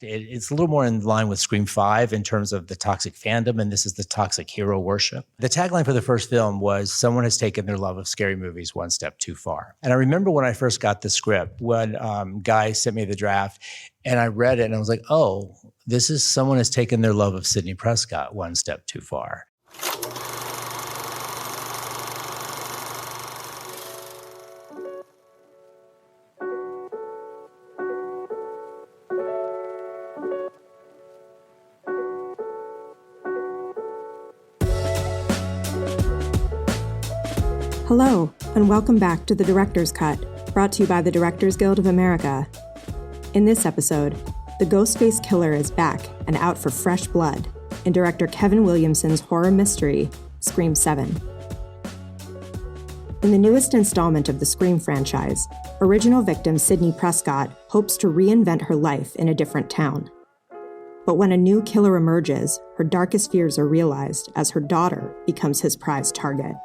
It's a little more in line with Scream 5 in terms of the toxic fandom, and this is the toxic hero worship. The tagline for the first film was, "Someone has taken their love of scary movies one step too far." And I remember when I first got the script, when Guy sent me the draft, and I read it, and I was like, oh, this is someone has taken their love of Sidney Prescott one step too far. Hello, and welcome back to The Director's Cut, brought to you by the Directors Guild of America. In this episode, the Ghostface Killer is back and out for fresh blood in director Kevin Williamson's horror mystery, Scream 7. In the newest installment of the Scream franchise, original victim Sidney Prescott hopes to reinvent her life in a different town. But when a new killer emerges, her darkest fears are realized as her daughter becomes his prized target.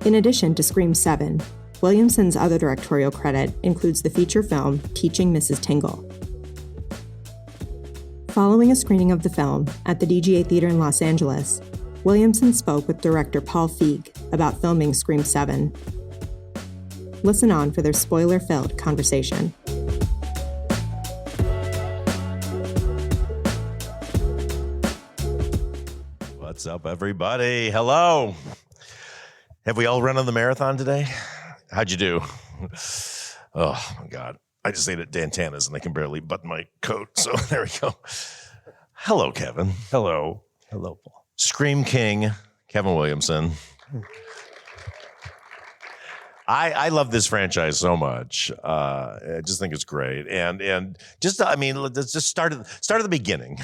In addition to Scream 7, Williamson's other directorial credit includes the feature film Teaching Mrs. Tingle. Following a screening of the film at the DGA Theater in Los Angeles, Williamson spoke with director Paul Feig about filming Scream 7. Listen on for their spoiler-filled conversation. What's up, everybody? Hello. Have we all run on the marathon today? How'd you do? Oh, my God. I just ate at Dantana's and I can barely button my coat. So there we go. Hello, Kevin. Hello. Hello, Paul. Scream King, Kevin Williamson. I love this franchise so much. I just think it's great. And just, I mean, let's just start at the beginning.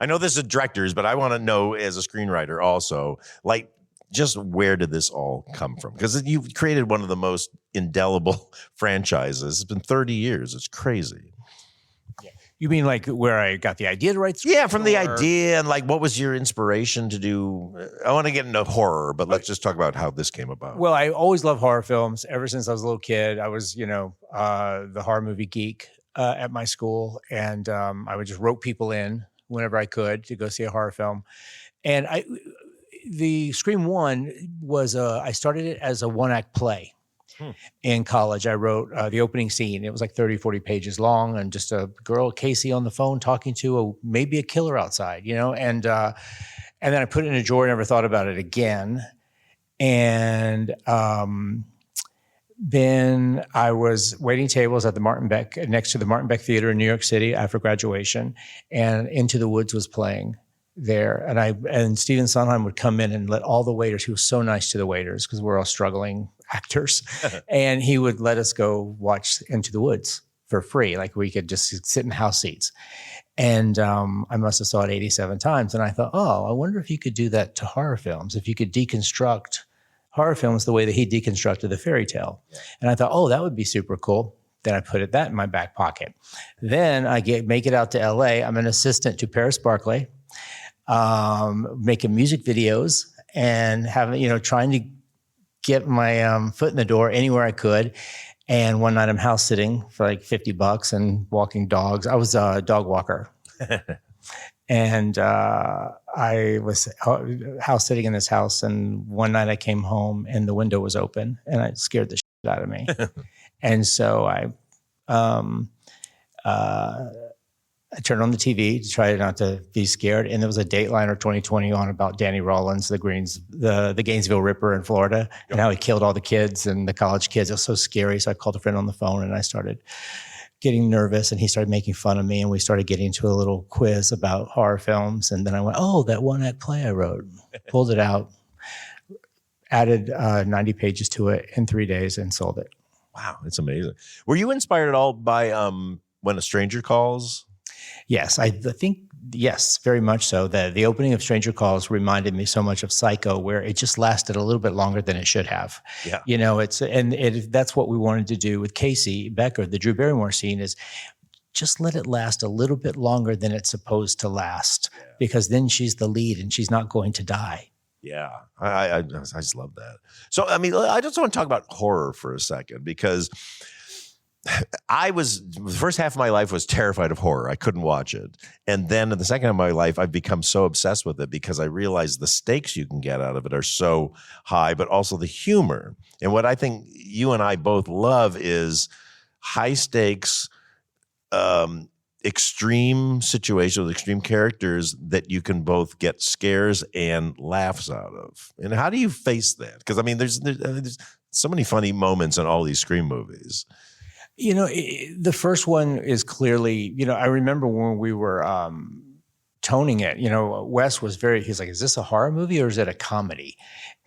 I know this is directors, but I want to know as a screenwriter also, like, just where did this all come from? Because you've created one of the most indelible franchises. It's been 30 years. It's crazy. Yeah. You mean like where I got the idea to write? Yeah, from the idea and like what was your inspiration to do? I want to get into horror, but let's just talk about how this came about. Well, I always loved horror films. Ever since I was a little kid, I was, the horror movie geek at my school. And I would just rope people in whenever I could to go see a horror film. And the Scream 1 was, I started it as a one-act play in college. I wrote the opening scene. It was like 30, 40 pages long and just a girl, Casey, on the phone talking to maybe a killer outside, and then I put it in a drawer, never thought about it again. And then I was waiting tables at the next to the Martin Beck Theater in New York City after graduation, and Into the Woods was playing there. And Stephen Sondheim would come in and let all the waiters, he was so nice to the waiters because we're all struggling actors, and he would let us go watch Into the Woods for free. Like we could just sit in house seats. And I must have saw it 87 times. And I thought, I wonder if you could do that to horror films, if you could deconstruct horror films the way that he deconstructed the fairy tale. Yeah. And I thought, that would be super cool. Then I put that in my back pocket. Then I make it out to LA. I'm an assistant to Paris Barclay, making music videos and having, trying to get my foot in the door anywhere I could. And one night I'm house sitting for like $50 and walking dogs. I was a dog walker. And I was house sitting in this house. And one night I came home and the window was open and it scared the shit out of me. And so I turned on the TV to try not to be scared. And there was a Dateline or 2020 on about Danny Rollins, the Gainesville Ripper in Florida, and how he killed all the kids and the college kids. It was so scary. So I called a friend on the phone and I started getting nervous, and he started making fun of me, and we started getting into a little quiz about horror films. And then I went, that one-act play I wrote, pulled it out, added 90 pages to it in 3 days and sold it. Wow, it's amazing. Were you inspired at all by When a Stranger Calls? Yes, I think, yes, very much so. The opening of Stranger Calls reminded me so much of Psycho, where it just lasted a little bit longer than it should have. Yeah. That's what we wanted to do with Casey Becker. The Drew Barrymore scene is just let it last a little bit longer than it's supposed to last, because then she's the lead and she's not going to die. Yeah, I just love that. So, I mean, I just want to talk about horror for a second, because the first half of my life was terrified of horror. I couldn't watch it. And then in the second half of my life, I've become so obsessed with it because I realize the stakes you can get out of it are so high, but also the humor. And what I think you and I both love is high stakes, extreme situations with extreme characters that you can both get scares and laughs out of. And how do you face that? Because I mean, there's so many funny moments in all these Scream movies. The first one is clearly, I remember when we were toning it, Wes was he's like, is this a horror movie or is it a comedy?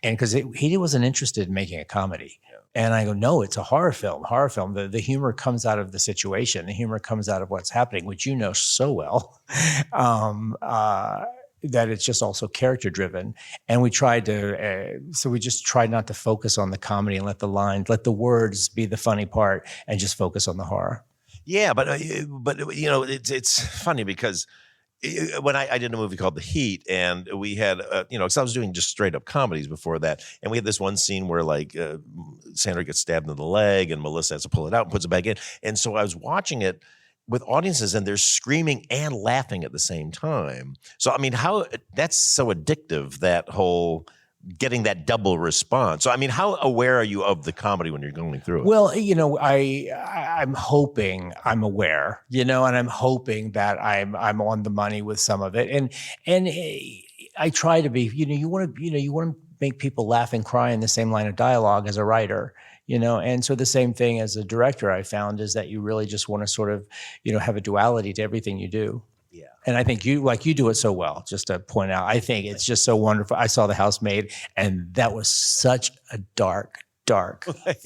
And because he wasn't interested in making a comedy. Yeah. And I go, no, it's a horror film. The humor comes out of the situation. The humor comes out of what's happening, which you know so well. That it's just also character driven. And we tried we just tried not to focus on the comedy and let the words be the funny part and just focus on the horror. Yeah, but it's funny because when I did a movie called The Heat, and we had, because I was doing just straight up comedies before that, and we had this one scene where Sandra gets stabbed in the leg and Melissa has to pull it out and puts it back in. And so I was watching it with audiences and they're screaming and laughing at the same time. So, I mean, that's so addictive, that whole getting that double response. So, I mean, how aware are you of the comedy when you're going through it? Well, I'm hoping I'm aware, and I'm hoping that I'm on the money with some of it. And I try to be, you want to make people laugh and cry in the same line of dialogue as a writer. And so the same thing as a director I found is that you really just want to sort of, have a duality to everything you do. Yeah. And I think you do it so well, just to point out. I think it's just so wonderful. I saw The Housemaid, and that was such a dark,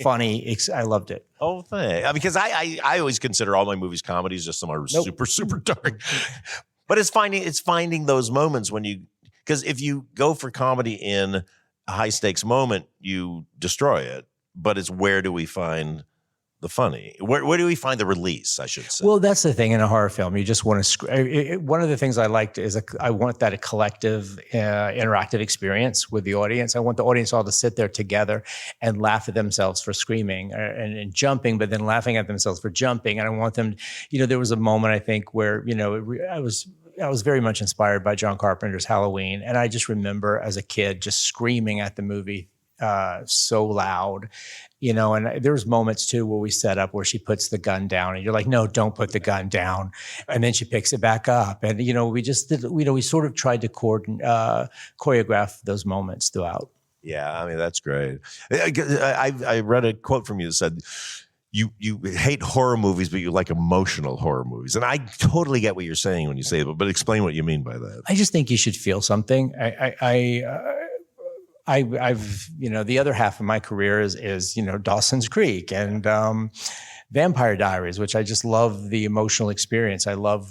funny. I loved it. Oh, thanks. Because I always consider all my movies comedies, just some are super, super dark. But it's finding those moments because if you go for comedy in a high stakes moment, you destroy it. But it's where do we find the funny? Where do we find the release, I should say? Well, that's the thing in a horror film. You just want to. One of the things I liked is I want that a collective, interactive experience with the audience. I want the audience all to sit there together and laugh at themselves for screaming and jumping, but then laughing at themselves for jumping. And I want them. There was a moment I think where I was very much inspired by John Carpenter's Halloween, and I just remember as a kid just screaming at the movie. So loud, and there's moments too where we set up where she puts the gun down and you're like, no, don't put the gun down. And then she picks it back up. And, we just did, we sort of tried to choreograph those moments throughout. Yeah. I mean, that's great. I read a quote from you that said, you hate horror movies, but you like emotional horror movies. And I totally get what you're saying when you say it, but explain what you mean by that. I just think you should feel something. I've the other half of my career is Dawson's Creek and Vampire Diaries, which I just love the emotional experience. I love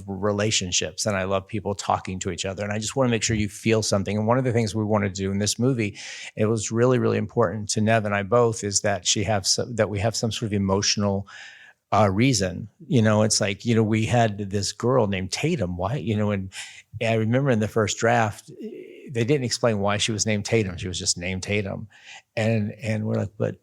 relationships and I love people talking to each other. And I just want to make sure you feel something. And one of the things we want to do in this movie, it was really, really important to Nev and I both, is that we have some sort of emotional reason. It's like, we had this girl named Tatum. Why, and I remember in the first draft, they didn't explain why she was named Tatum. She was just named Tatum. And we're like, but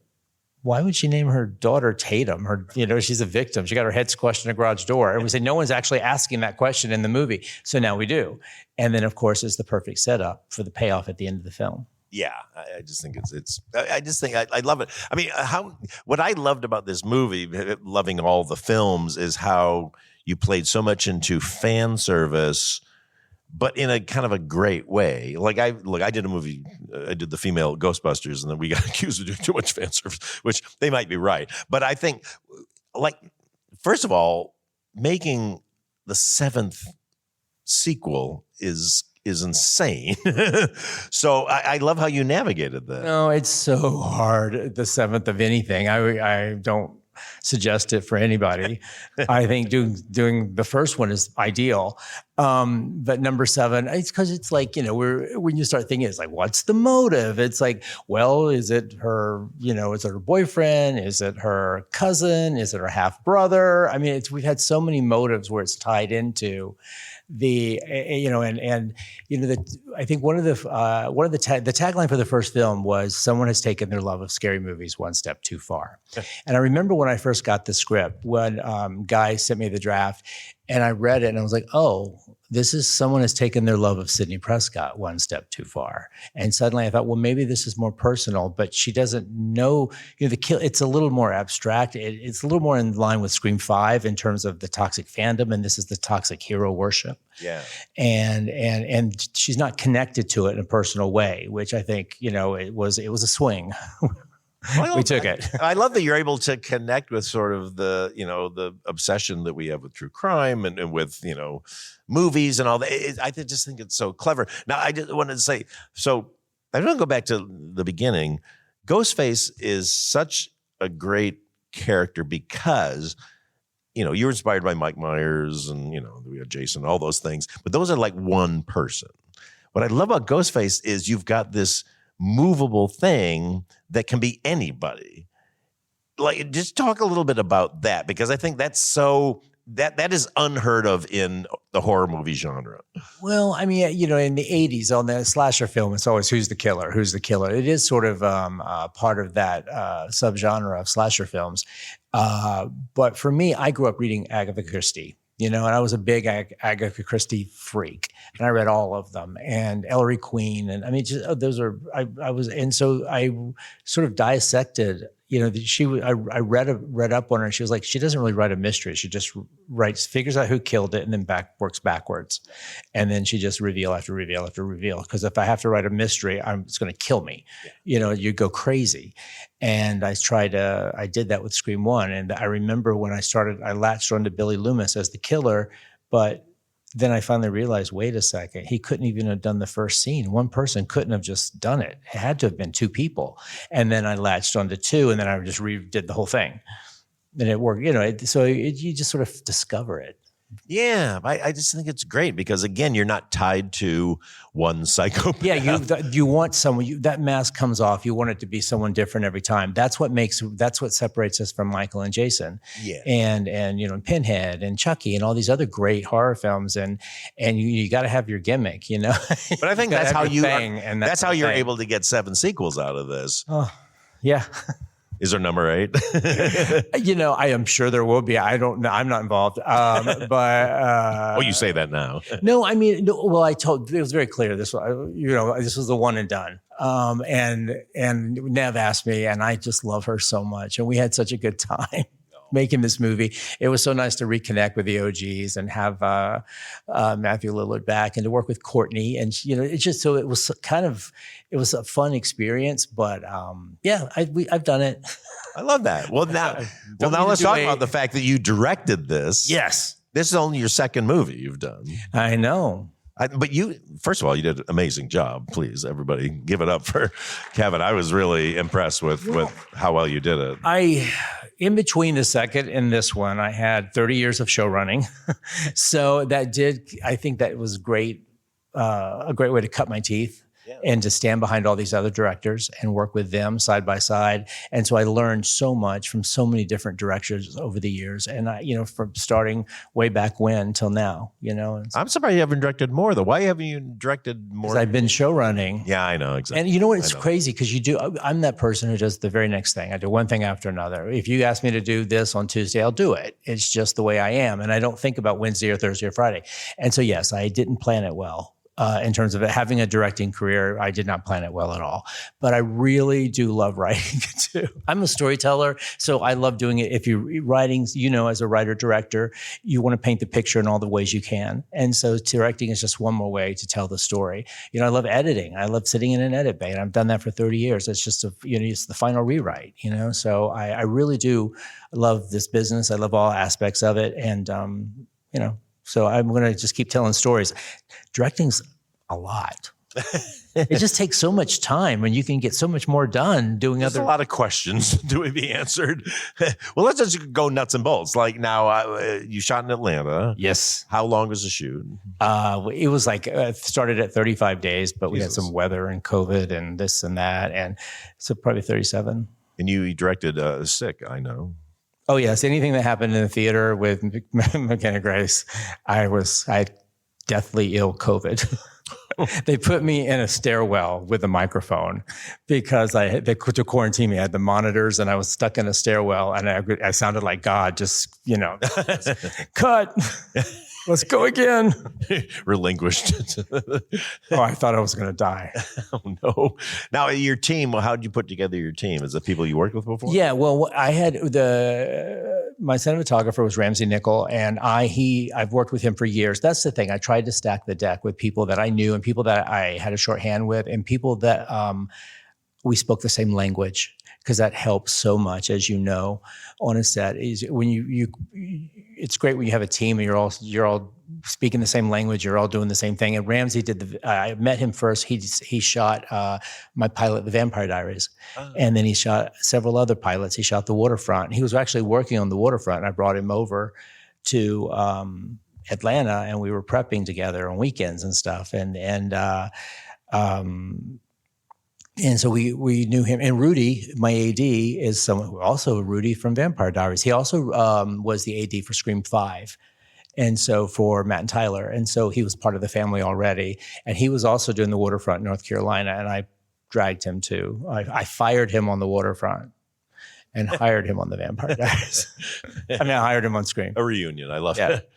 why would she name her daughter Tatum? She's a victim. She got her head squashed in a garage door. And we said, no one's actually asking that question in the movie. So now we do. And then of course it's the perfect setup for the payoff at the end of the film. Yeah, I just think I love it. I mean, what I loved about this movie, loving all the films, is how you played so much into fan service, but in a kind of a great way. I did a movie, I did the female Ghostbusters, and then we got accused of doing too much fan service, which they might be right. But I think, first of all, making the 7th sequel is insane. So I love how you navigated that. No, it's so hard, the 7th of anything. I don't suggest it for anybody. I think doing the first one is ideal. But number 7, it's because it's like, when you start thinking, it's like, what's the motive? It's like, well, is it her, is it her boyfriend? Is it her cousin? Is it her half brother? I mean, we've had so many motives where it's tied into the, I think one of the tagline for the first film was, someone has taken their love of scary movies one step too far. And I remember when I first got the script, when Guy sent me the draft, and I read it and I was like, oh, this is someone has taken their love of Sidney Prescott one step too far. And suddenly I thought, well, maybe this is more personal, but she doesn't know, it's a little more abstract. It's a little more in line with Scream 5 in terms of the toxic fandom. And this is the toxic hero worship. Yeah. And she's not connected to it in a personal way, which I think, it was a swing. We took it. I love that you're able to connect with sort of the obsession that we have with true crime and with, movies and all that. I just think it's so clever. Now, I just wanted to say, so I want to go back to the beginning. Ghostface is such a great character because, you're inspired by Mike Myers and, we have Jason, all those things, but those are like one person. What I love about Ghostface is you've got this movable thing that can be anybody. Like, just talk a little bit about that, because I think that's that is unheard of in the horror movie genre. Well, I mean, in the 80s on the slasher film, it's always who's the killer. It is sort of part of that subgenre of slasher films. But for me, I grew up reading Agatha Christie. And I was a big Agatha Christie freak, and I read all of them, and Ellery Queen, and I mean, so I sort of dissected. I read up on her, and she was like, she doesn't really write a mystery. She just figures out who killed it, and then works backwards, and then she just reveal after reveal after reveal. Because if I have to write a mystery, it's going to kill me. Yeah. You go crazy. And I did that with Scream 1. And I remember when I latched onto Billy Loomis as the killer, but then I finally realized, wait a second, he couldn't even have done the first scene. One person couldn't have just done it. It had to have been 2 people. And then I latched onto 2, and then I just redid the whole thing. And it worked, you just sort of discover it. Yeah, I just think it's great because, again, you're not tied to one psychopath. Yeah, you want someone, that mask comes off. You want it to be someone different every time. That's what separates us from Michael and Jason. Yeah. And Pinhead and Chucky and all these other great horror films. And you got to have your gimmick, But I think that's how that's how you're able to get 7 sequels out of this. Oh, yeah. Is there number 8? I am sure there will be. I don't know. I'm not involved. But you say that now. No, I mean, well, it was very clear. This was the one and done. And Nev asked me, and I just love her so much, and we had such a good time making this movie. It was so nice to reconnect with the OGs and have Matthew Lillard back, and to work with Courtney. And it was a fun experience. But I've done it. I love that. Well, now let's talk about the fact that you directed this. Yes, this is only your 2nd movie you've done. I know. But first of all, you did an amazing job. Please, everybody, give it up for Kevin. I was really impressed with how well you did it. In between the second and this one, I had 30 years of show running. So I think that was great, a great way to cut my teeth. Yeah. And to stand behind all these other directors and work with them side by side. And so I learned so much from so many different directors over the years. And from starting way back when till now, I'm surprised you haven't directed more though. Why haven't you directed more? Because I've been show running. Yeah, I know. Exactly. And you know what? It's crazy because I'm that person who does the very next thing. I do one thing after another. If you ask me to do this on Tuesday, I'll do it. It's just the way I am. And I don't think about Wednesday or Thursday or Friday. And so, yes, I didn't plan it well. In terms of having a directing career, I did not plan it well at all. But I really do love writing too. I'm a storyteller, so I love doing it. If you're writing, as a writer-director, you want to paint the picture in all the ways you can. And so directing is just one more way to tell the story. I love editing. I love sitting in an edit bay, and I've done that for 30 years. It's just it's the final rewrite, So I really do love this business. I love all aspects of it. And, so I'm going to just keep telling stories. Directing's a lot. It just takes so much time, and you can get so much more done doing There's other. a lot of questions to be answered. Well, let's just go nuts and bolts. Like now, you shot in Atlanta. Yes. How long was the shoot? It was like started at 35 days, but we had Jesus. some weather and COVID and this and that, and so probably 37. And you directed Sick, I know. Oh yes, anything that happened in the theater with McKenna Grace, I had deathly ill COVID. They put me in a stairwell with a microphone because they to quarantine me. I had the monitors and I was stuck in a stairwell, and I sounded like God, just, cut. Let's go again. Relinquished. Oh, I thought I was going to die. Oh, no. Now, your team, how did you put together your team? Is it people you worked with before? Yeah, well, I had my cinematographer was Ramsey Nickel, and I've worked with him for years. That's the thing. I tried to stack the deck with people that I knew and people that I had a shorthand with and people that we spoke the same language, because that helps so much, as you know, on a set. Is when you it's great when you have a team and you're all speaking the same language, you're all doing the same thing. And Ramsey I met him first. He shot my pilot, The Vampire Diaries, and then he shot several other pilots. He shot The Waterfront. He was actually working on The Waterfront, and I brought him over to Atlanta, and we were prepping together on weekends and stuff. And so we knew him. And Rudy, my AD, is someone who also Rudy from Vampire Diaries. He also was the AD for Scream 5. And so for Matt and Tyler. And so he was part of the family already. And he was also doing The Waterfront in North Carolina. And I dragged him too. I fired him on The Waterfront and hired him on The Vampire Diaries. I hired him on Scream. A reunion. I love Yeah. it.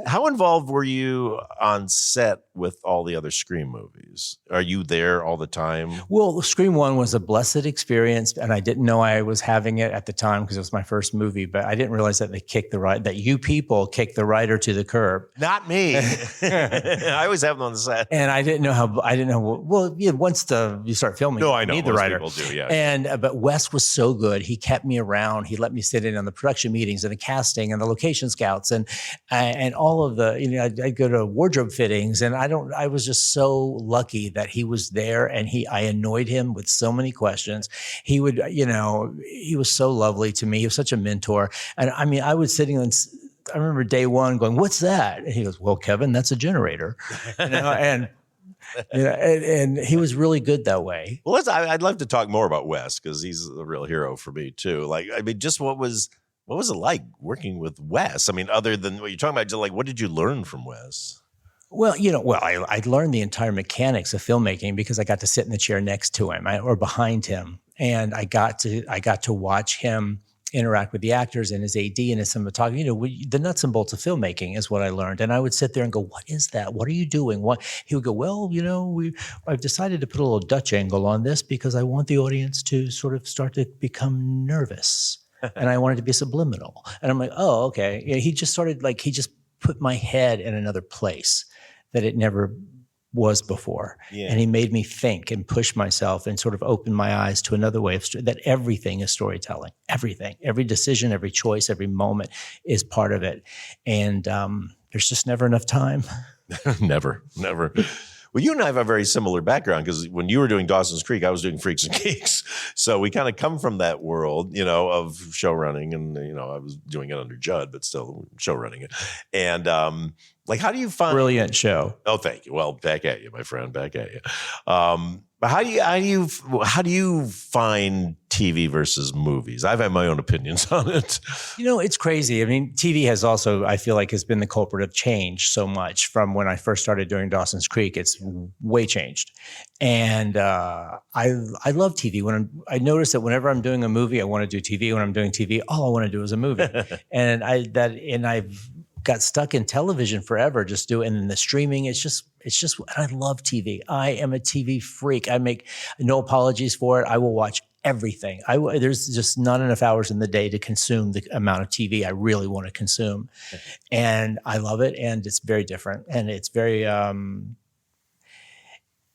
How involved were you on set with all the other Scream movies? Are you there all the time? Well, Scream 1 was a blessed experience, and I didn't know I was having it at the time because it was my first movie, but I didn't realize that that you people kicked the writer to the curb. Not me. I always have them on the set. And I didn't know, well, yeah, once you start filming, No, I you know. need the Most writer. people do, yeah. And, but Wes was so good. He kept me around. He let me sit in on the production meetings and the casting and the location scouts and all of the, I'd go to wardrobe fittings, and I was just so lucky that he was there, and I annoyed him with so many questions. He would, he was so lovely to me. He was such a mentor. And I was sitting on, I remember day one going, "What's that?" And he goes, "Well, Kevin, that's a generator." And he was really good that way. Well, I'd love to talk more about Wes, because he's a real hero for me too. Just what was it like working with Wes? Other than what you're talking about, just like, what did you learn from Wes? Well, I learned the entire mechanics of filmmaking because I got to sit in the chair next to him or behind him, and I got to watch him interact with the actors and his AD and his cinematography. The nuts and bolts of filmmaking is what I learned. And I would sit there and go, "What is that? What are you doing?" He would go, "Well, I've decided to put a little Dutch angle on this because I want the audience to sort of start to become nervous." And I wanted to be subliminal. And I'm like, "Oh, okay." Yeah, he just put my head in another place that it never was before. Yeah. And he made me think and push myself and sort of open my eyes to another way of that everything is storytelling. Everything, every decision, every choice, every moment is part of it. And there's just never enough time. Never. Well, you and I have a very similar background, because when you were doing Dawson's Creek, I was doing Freaks and Geeks. So we kind of come from that world, of show running, and, I was doing it under Judd, but still show running it. And how do you find brilliant show? Oh, thank you. Well, back at you, my friend, back at you. But how do you find TV versus movies? I've had my own opinions on it. It's crazy. TV has also, I feel like, has been the culprit of change so much from when I first started doing Dawson's Creek. It's way changed. And I love TV. I notice that whenever I'm doing a movie, I want to do TV. When I'm doing TV, all I want to do is a movie. and I've got stuck in television forever, and the streaming. It's just, I love TV. I am a TV freak. I make no apologies for it. I will watch everything. There's just not enough hours in the day to consume the amount of TV I really want to consume. And I love it. And it's very different. And it's very,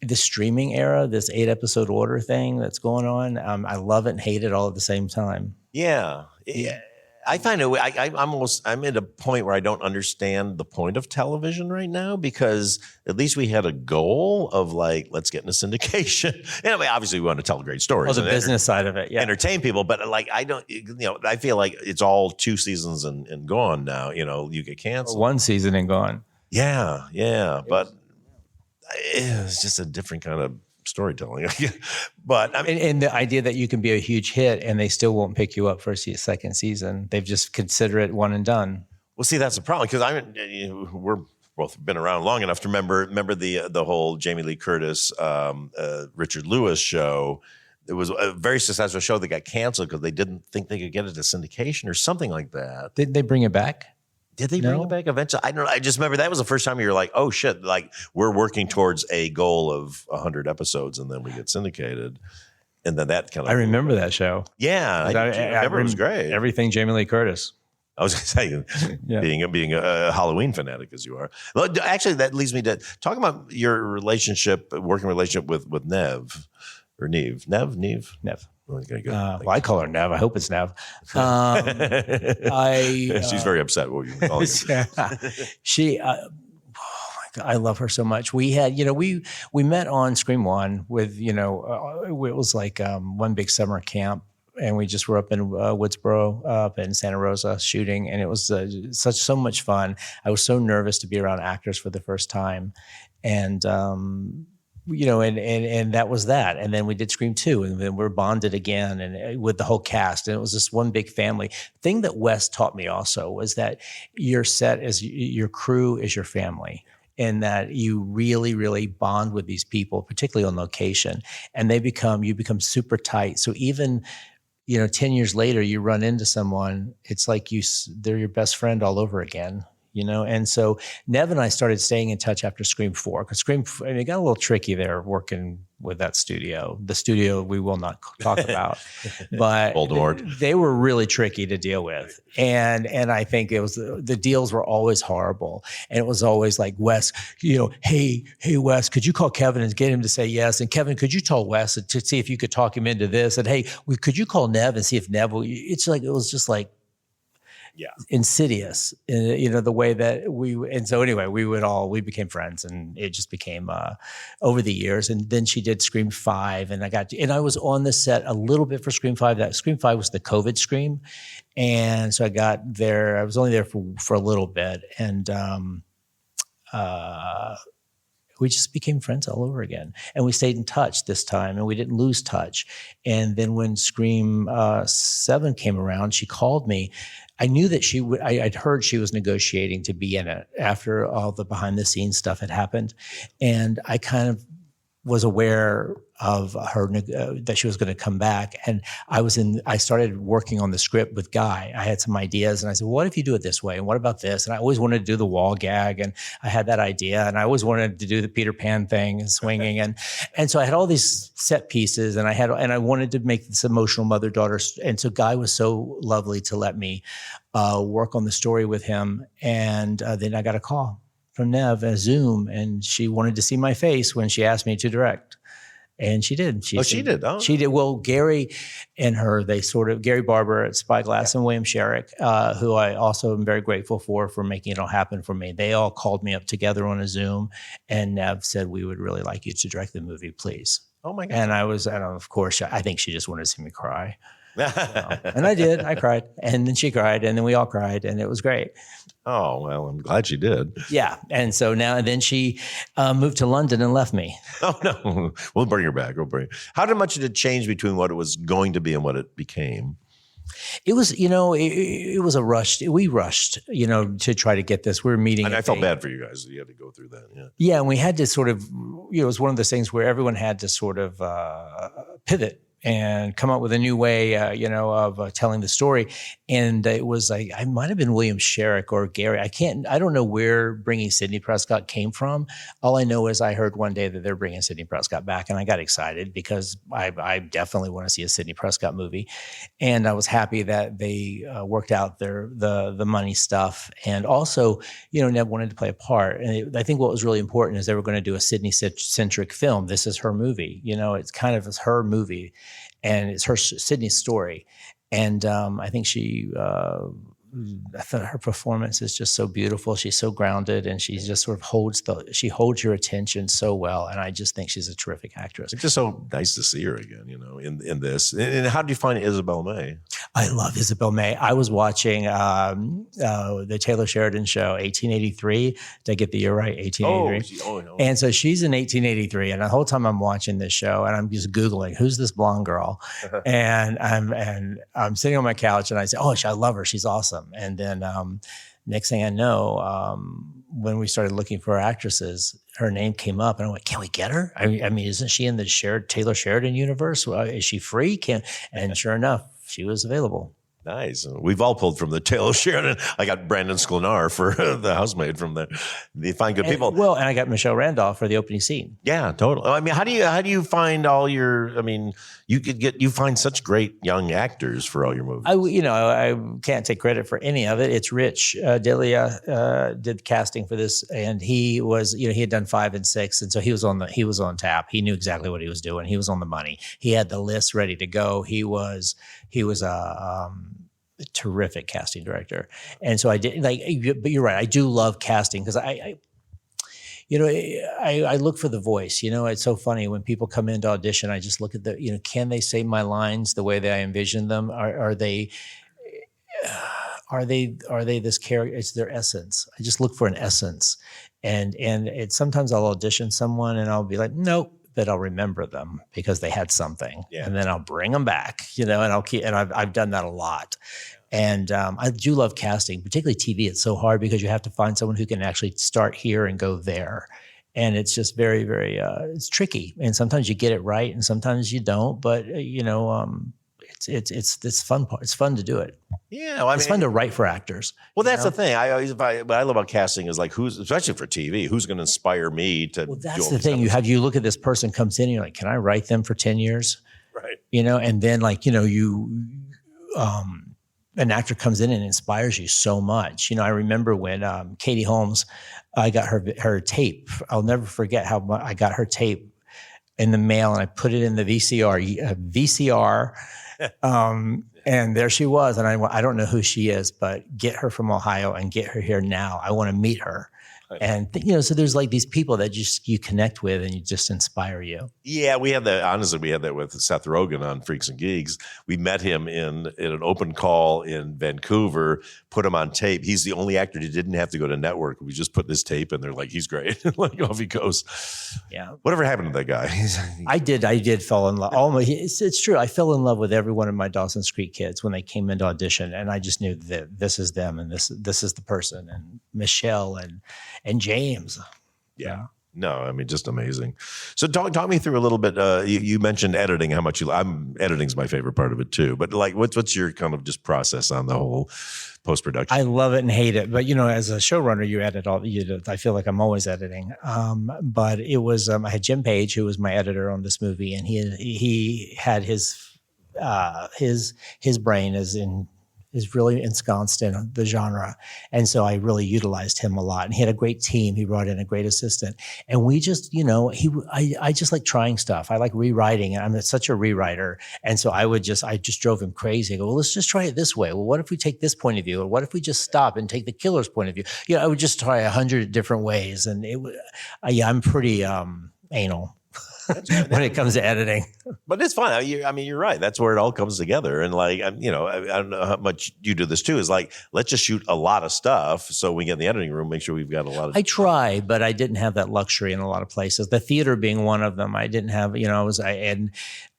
the streaming era, this 8-episode order thing that's going on. I love it and hate it all at the same time. Yeah. I find it. I'm at a point where I don't understand the point of television right now, because at least we had a goal of like, let's get into syndication. And I mean, obviously we want to tell great stories. Oh, the business side of it, yeah. Entertain people, but like I don't, I feel like it's all 2 seasons and gone now. You get canceled. 1 season and gone. Yeah, but it's just a different kind of storytelling. But I mean, and the idea that you can be a huge hit and they still won't pick you up for a second season. They've just consider it one and done. Well, see, that's the problem, because we're both been around long enough to remember the whole Jamie Lee Curtis, Richard Lewis show. It was a very successful show that got canceled because they didn't think they could get it to syndication or something like that. Did they bring it back? Did they bring it back eventually? I don't know. I just remember that was the first time you were like, oh shit, like we're working towards a goal of 100 episodes and then we get syndicated. And then that kind of... I remember that show. Yeah. I remember it was great. Everything Jamie Lee Curtis. I was going to say, being a Halloween fanatic as you are. Well, actually, that leads me to talk about your working relationship with Nev or Neve. Nev. Okay, good. Well, I call her Nev. I hope it's Nev. She's very upset with you calling her. She, oh my God, I love her so much. We had, we met on Scream One with, it was like one big summer camp, and we just were up in Woodsboro, up in Santa Rosa shooting, and it was so much fun. I was so nervous to be around actors for the first time, and and that was that. And then we did Scream 2, and then we're bonded again and with the whole cast. And it was just one big family. Thing that Wes taught me also was that your set is your crew is your family, and that you really, really bond with these people, particularly on location, and you become super tight. So even 10 years later, you run into someone, it's like they're your best friend all over again. And so Nev and I started staying in touch after Scream 4, because it got a little tricky there working with that studio. The studio we will not talk about, but Voldemort. They were really tricky to deal with. And I think it was, the deals were always horrible. And it was always like, Wes, hey, Wes, could you call Kevin and get him to say yes? And Kevin, could you tell Wes to see if you could talk him into this? And hey, could you call Nev and see if Nev will, it was just like, insidious, the way that we became friends, and it just became over the years. And then she did Scream 5, and I was on the set a little bit for Scream 5. That Scream 5 was the COVID Scream, and so I got there. I was only there for a little bit, and we just became friends all over again. And we stayed in touch this time, and we didn't lose touch. And then when Scream 7 came around, she called me. I knew that I'd heard she was negotiating to be in it after all the behind the scenes stuff had happened. And I kind of was aware of her, that she was going to come back. And I started working on the script with Guy. I had some ideas, and I said, well, what if you do it this way? And what about this? And I always wanted to do the wall gag, and I had that idea, and I always wanted to do the Peter Pan thing and swinging. And so I had all these set pieces, and I wanted to make this emotional mother-daughter. And so Guy was so lovely to let me work on the story with him. And then I got a call from Nev, a Zoom, and she wanted to see my face when she asked me to direct. And she did. She did. Oh. She did. Well, Gary and her, Gary Barber at Spyglass and William Sherrick, who I also am very grateful for making it all happen for me. They all called me up together on a Zoom, and Nev said, we would really like you to direct the movie, please. Oh my God. And of course, I think she just wanted to see me cry. And I did. I cried. And then she cried, and then we all cried, and it was great. Oh, well, I'm glad she did. Yeah. And so then she moved to London and left me. Oh, no. We'll bring her back. How much did it change between what it was going to be and what it became? It was, it was a rush. We rushed, to try to get this. We were meeting. And I felt bad for you guys that you had to go through that. Yeah. Yeah. And we had to sort of, it was one of those things where everyone had to sort of pivot and come up with a new way, of telling the story. And it was like, I might have been William Sherrick or Gary. I don't know where bringing Sidney Prescott came from. All I know is I heard one day that they're bringing Sidney Prescott back, and I got excited because I definitely want to see a Sidney Prescott movie. And I was happy that they worked out the money stuff. And also, Nev wanted to play a part. And I think what was really important is they were going to do a Sidney-centric film. This is her movie. It's kind of her movie. And it's Sidney's story. And I think I thought her performance is just so beautiful. She's so grounded, and she just sort of holds your attention so well. And I just think she's a terrific actress. It's just so nice to see her again, in this. And how do you find Isabel May? I love Isabel May. I was watching the Taylor Sheridan show, 1883. Did I get the year right? 1883. Oh, no. And so she's in 1883, and the whole time I'm watching this show, and I'm just Googling, who's this blonde girl? and I'm sitting on my couch, and I say, oh, I love her. She's awesome. And then next thing I know, when we started looking for actresses, her name came up, and I went, can we get her? I mean, isn't she in the Taylor Sheridan universe? Is she free? And sure enough, she was available. Nice. We've all pulled from the Taylor Sheridan. I got Brandon Sklenar for the housemaid from there. They find good people. Well, and I got Michelle Randolph for the opening scene. Yeah, totally. I mean, how do you find all your? I mean, you find such great young actors for all your movies. I can't take credit for any of it. It's Rich Delia did the casting for this, and he was, he had done 5 and 6, and so he was on tap. He knew exactly what he was doing. He was on the money. He had the list ready to go. He was a terrific casting director. And so I did but you're right. I do love casting because I look for the voice. It's so funny when people come into audition, I just look at can they say my lines the way that I envision them? Are they this character? It's their essence. I just look for an essence. And it's sometimes I'll audition someone and I'll be like, nope. But I'll remember them because they had something, and then I'll bring them back, and I'll keep. And I've done that a lot, and I do love casting, particularly TV. It's so hard because you have to find someone who can actually start here and go there, and it's just very, very it's tricky. And sometimes you get it right, and sometimes you don't. But it's fun part. It's fun to do it. Yeah, it's fun to write for actors. Well, that's the thing. What I love about casting is like especially for TV, who's going to inspire me to? Well, that's the thing. You look at this person comes in, and you're like, can I write them for 10 years? Right. And then an actor comes in and inspires you so much. I remember when Katie Holmes, I got her tape. I'll never forget how I got her tape in the mail, and I put it in the VCR. And there she was. And I don't know who she is, but get her from Ohio and get her here now. I want to meet her. Right. And, so there's like these people that you connect with and you just inspire you. Yeah, we had that with Seth Rogen on Freaks and Geeks. We met him in an open call in Vancouver, put him on tape. He's the only actor who didn't have to go to network. We just put this tape and they're like, he's great. Like off he goes. Yeah. Whatever happened to that guy? I did fall in love. It's true. I fell in love with every one of my Dawson's Creek kids when they came into audition, and I just knew that this is them and this is the person, and Michelle and James. Yeah. No, I mean, just amazing. So talk me through a little bit. You mentioned editing, how much editing's my favorite part of it too. But like, what's your kind of just process on the whole post-production? I love it and hate it. But, as a showrunner, you edit all. I feel like I'm always editing. But it was, I had Jim Page, who was my editor on this movie, and he had his brain is really ensconced in the genre. And so I really utilized him a lot. And he had a great team. He brought in a great assistant. And we just, I just like trying stuff. I like rewriting. I'm such a rewriter. And so I just drove him crazy. I go, well, let's just try it this way. Well, what if we take this point of view? Or what if we just stop and take the killer's point of view? I would just try 100 different ways. And I'm pretty anal. When it comes to editing. But it's fun. I mean, you're right. That's where it all comes together. And like, I don't know how much you do this too, is like, let's just shoot a lot of stuff so we get in the editing room, make sure we've got a lot of I try, but I didn't have that luxury in a lot of places. The theater being one of them. I didn't have, and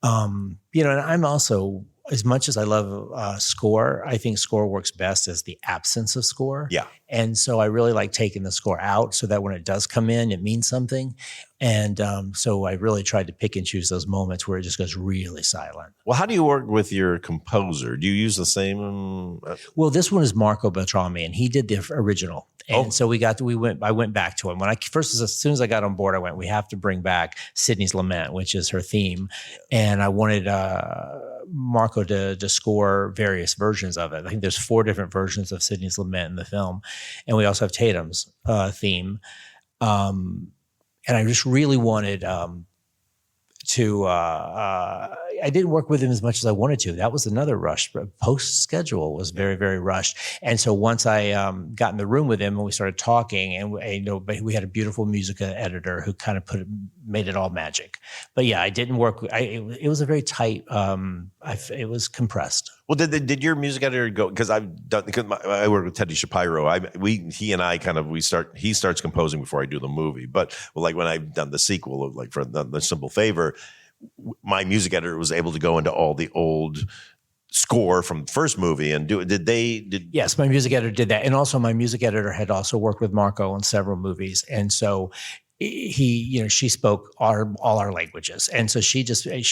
I'm also, as much as I love score, I think score works best as the absence of score. Yeah. And so I really like taking the score out so that when it does come in, it means something. And so I really tried to pick and choose those moments where it just goes really silent. Well, how do you work with your composer? Do you use the same? Well, this one is Marco Beltrami, and he did the original. And so I went back to him. As soon as I got on board, I went, we have to bring back Sydney's Lament, which is her theme. And I wanted Marco to score various versions of it. I think there's 4 different versions of Sydney's Lament in the film. And we also have Tatum's theme. And I just really wanted to I didn't work with him as much as I wanted to. That was another rush. Post schedule was very, very rushed. And so once I got in the room with him and we started talking, and we had a beautiful music editor who kind of made it all magic. But yeah, I didn't work. It was a very tight. It was compressed. Well, did your music editor go? Because I work with Teddy Shapiro. He and I he starts composing before I do the movie. But like when I've done the sequel, like for the Simple Favor, my music editor was able to go into all the old score from the first movie and do it. Yes, my music editor did that. And also my music editor had also worked with Marco on several movies. And so she spoke all our languages. And so she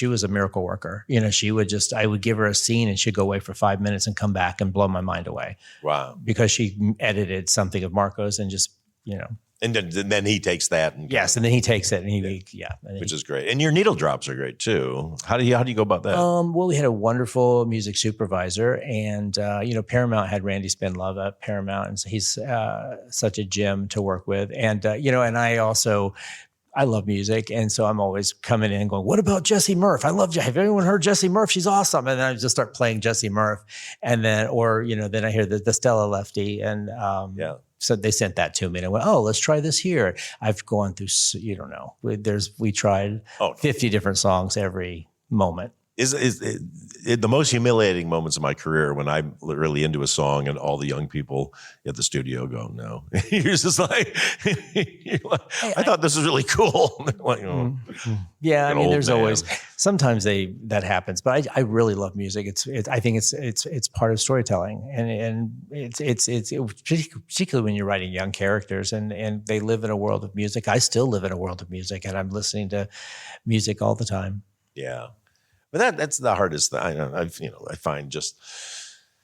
was a miracle worker. I would give her a scene and she'd go away for 5 minutes and come back and blow my mind away. Wow. Because she edited something of Marco's and just, And then he takes that. And then he takes it and which is great. And your needle drops are great too. How do you go about that? Well, we had a wonderful music supervisor, and Paramount had Randy Spinlove at Paramount, and so he's such a gem to work with. And and I love music, and so I'm always coming in and going, "What about Jessie Murph? Have anyone heard Jessie Murph? She's awesome." And then I just start playing Jessie Murph, and then then I hear the Stella Lefty, and so they sent that to me, and I went, "Oh, let's try this here." I've gone through, we tried 50 different songs every moment. Is the most humiliating moments of my career when I'm really into a song and all the young people at the studio go, "No." You're just like, I thought this was really cool. Like, yeah, I mean, there's always sometimes that happens, but I really love music. I think it's part of storytelling, and it's particularly when you're writing young characters and they live in a world of music. I still live in a world of music, and I'm listening to music all the time. Yeah. But that's the hardest thing. I find just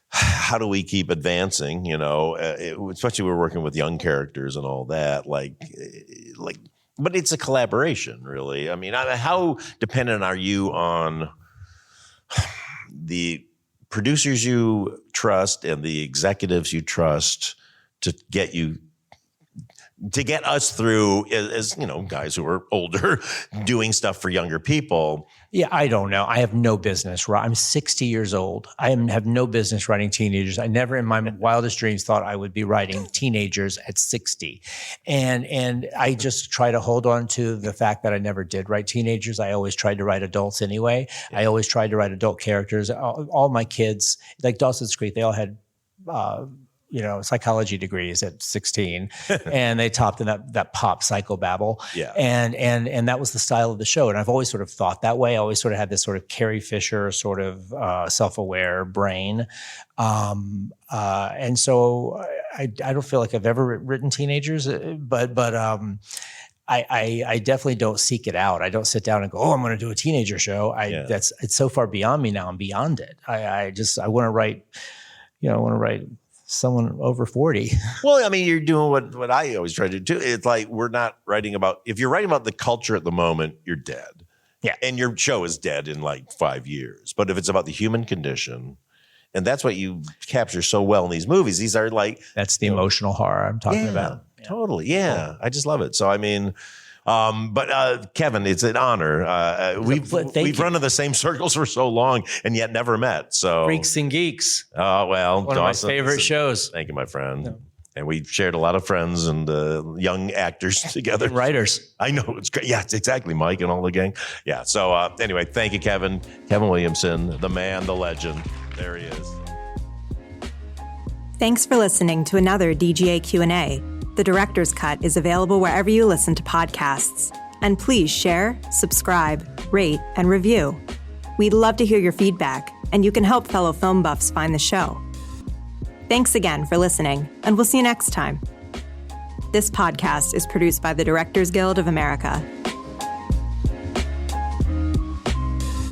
how do we keep advancing? Especially we're working with young characters and all that. But it's a collaboration, really. I mean, how dependent are you on the producers you trust and the executives you trust to get us through as guys who are older doing stuff for younger people? Yeah, I don't know. I have no business. I'm 60 years old. I have no business writing teenagers. I never in my wildest dreams thought I would be writing teenagers at 60. And I just try to hold on to the fact that I never did write teenagers. I always tried to write adults anyway. Yeah. I always tried to write adult characters. All my kids, like Dawson's Creek, they all had psychology degrees at 16, and they topped in that pop psychobabble. Yeah. And that was the style of the show. And I've always sort of thought that way. I always sort of had this sort of Carrie Fisher sort of self-aware brain. And so I don't feel like I've ever written teenagers, but I definitely don't seek it out. I don't sit down and go, "Oh, I'm going to do a teenager show." It's so far beyond me now. I'm beyond it. I want to write, someone over 40. Well, I mean, you're doing what I always try to do. It's like we're not writing about, if you're writing about the culture at the moment, you're dead. Yeah. And your show is dead in like 5 years. But if it's about the human condition, and that's what you capture so well in these movies, these are like... That's the emotional horror I'm talking about. Yeah. Totally. Yeah. Cool. I just love it. So, I mean... But Kevin, it's an honor. We've run in the same circles for so long and yet never met. So Freaks and Geeks. Oh, well. One Dawson, of my favorite shows. Thank you, my friend. No. And we've shared a lot of friends and young actors together. And writers. I know. It's great. Yeah, it's exactly. Mike and all the gang. Yeah. So anyway, thank you, Kevin. Kevin Williamson, the man, the legend. There he is. Thanks for listening to another DGA Q&A. The Director's Cut is available wherever you listen to podcasts. And please share, subscribe, rate, and review. We'd love to hear your feedback, and you can help fellow film buffs find the show. Thanks again for listening, and we'll see you next time. This podcast is produced by the Directors Guild of America.